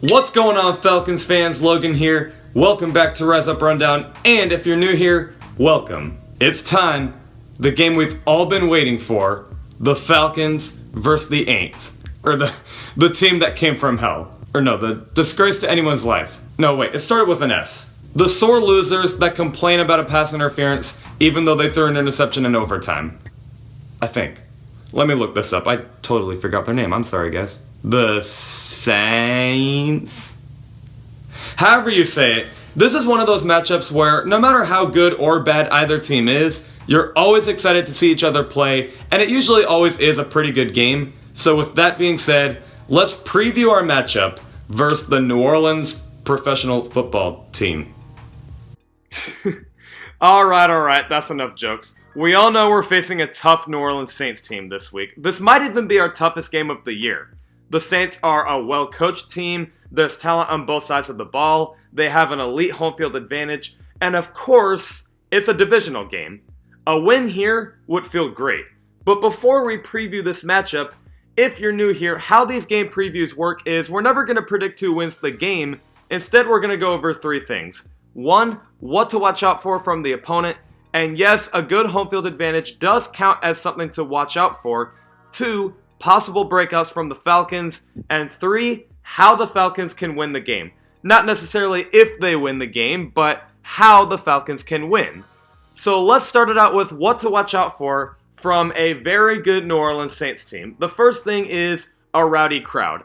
What's going on, Falcons fans? Logan here. Welcome back to Rise Up Rundown, and if you're new here, welcome. It's time. The game we've all been waiting for. The Falcons versus the Aints. Or the team that came from hell. Or no, the disgrace to anyone's life. No, wait, it started with an S. The sore losers that complain about a pass interference even though they threw an interception in overtime. I think. Let me look this up. I totally forgot their name. I'm sorry, guys. The Saints? However you say it, this is one of those matchups where no matter how good or bad either team is, you're always excited to see each other play, and it usually always is a pretty good game. So with that being said, let's preview our matchup versus the New Orleans professional football team. Alright, that's enough jokes. We all know we're facing a tough New Orleans Saints team this week. This might even be our toughest game of the year. The Saints are a well-coached team, there's talent on both sides of the ball, they have an elite home field advantage, and of course, it's a divisional game. A win here would feel great. But before we preview this matchup, if you're new here, how these game previews work is we're never going to predict who wins the game. Instead, we're going to go over three things. 1, what to watch out for from the opponent. And yes, a good home field advantage does count as something to watch out for. 2, possible breakouts from the Falcons. And 3, how the Falcons can win the game. Not necessarily if they win the game, but how the Falcons can win. So let's start it out with what to watch out for from a very good New Orleans Saints team. The first thing is a rowdy crowd.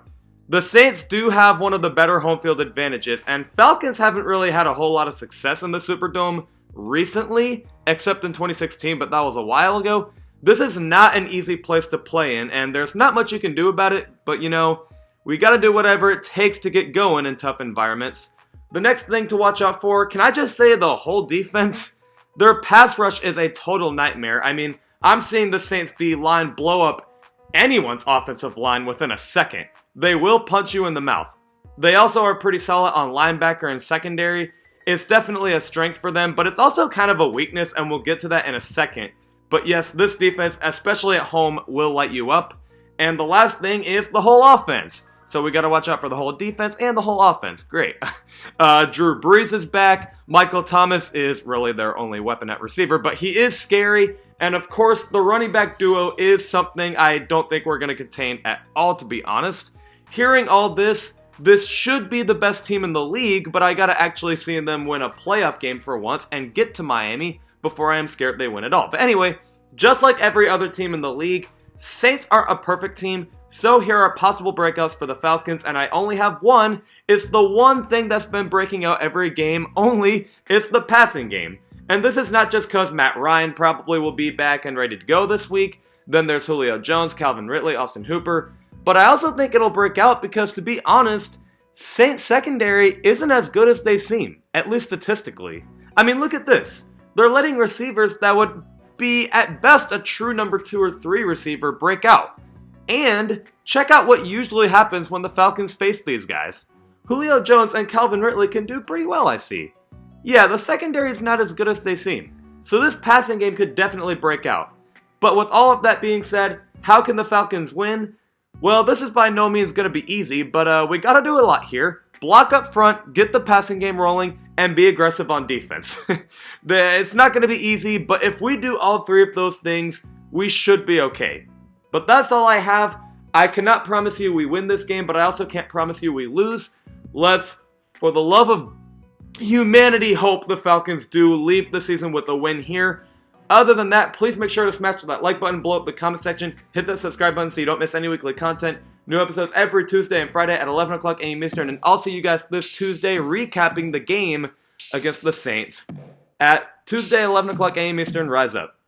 The Saints do have one of the better home field advantages, and Falcons haven't really had a whole lot of success in the Superdome recently, except in 2016, but that was a while ago. This is not an easy place to play in, and there's not much you can do about it, but you know, we gotta do whatever it takes to get going in tough environments. The next thing to watch out for, can I just say the whole defense? Their pass rush is a total nightmare. I mean, I'm seeing the Saints D line blow up anyone's offensive line within a second. They will punch you in the mouth. They also are pretty solid on linebacker and secondary. It's definitely a strength for them, but it's also kind of a weakness, and we'll get to that in a second. But yes, this defense, especially at home, will light you up. And the last thing is the whole offense. So we got to watch out for the whole defense and the whole offense. Great. Drew Brees is back. Michael Thomas is really their only weapon at receiver, but he is scary. And of course, the running back duo is something I don't think we're going to contain at all, to be honest. Hearing all this should be the best team in the league, but I got to actually see them win a playoff game for once and get to Miami before I am scared they win it all. But anyway, just like every other team in the league, Saints are a perfect team. So here are possible breakouts for the Falcons, and I only have one. It's the one thing that's been breaking out every game, only it's the passing game. And this is not just because Matt Ryan probably will be back and ready to go this week. Then there's Julio Jones, Calvin Ridley, Austin Hooper. But I also think it'll break out because, to be honest, Saints secondary isn't as good as they seem, at least statistically. I mean, look at this. They're letting receivers that would be at best a true number 2 or 3 receiver break out. And check out what usually happens when the Falcons face these guys. Julio Jones and Calvin Ridley can do pretty well, I see. Yeah, the secondary is not as good as they seem. So this passing game could definitely break out. But with all of that being said, how can the Falcons win? Well, this is by no means going to be easy, but we got to do a lot here. Block up front, get the passing game rolling, and be aggressive on defense. It's not going to be easy, but if we do all 3 of those things, we should be okay. But that's all I have. I cannot promise you we win this game, but I also can't promise you we lose. Let's, for the love of humanity, hope the Falcons do leave the season with a win here. Other than that, please make sure to smash that like button, blow up the comment section, hit that subscribe button so you don't miss any weekly content. New episodes every Tuesday and Friday at 11 o'clock a.m. Eastern, and I'll see you guys this Tuesday recapping the game against the Saints at Tuesday 11 o'clock a.m. Eastern. Rise up.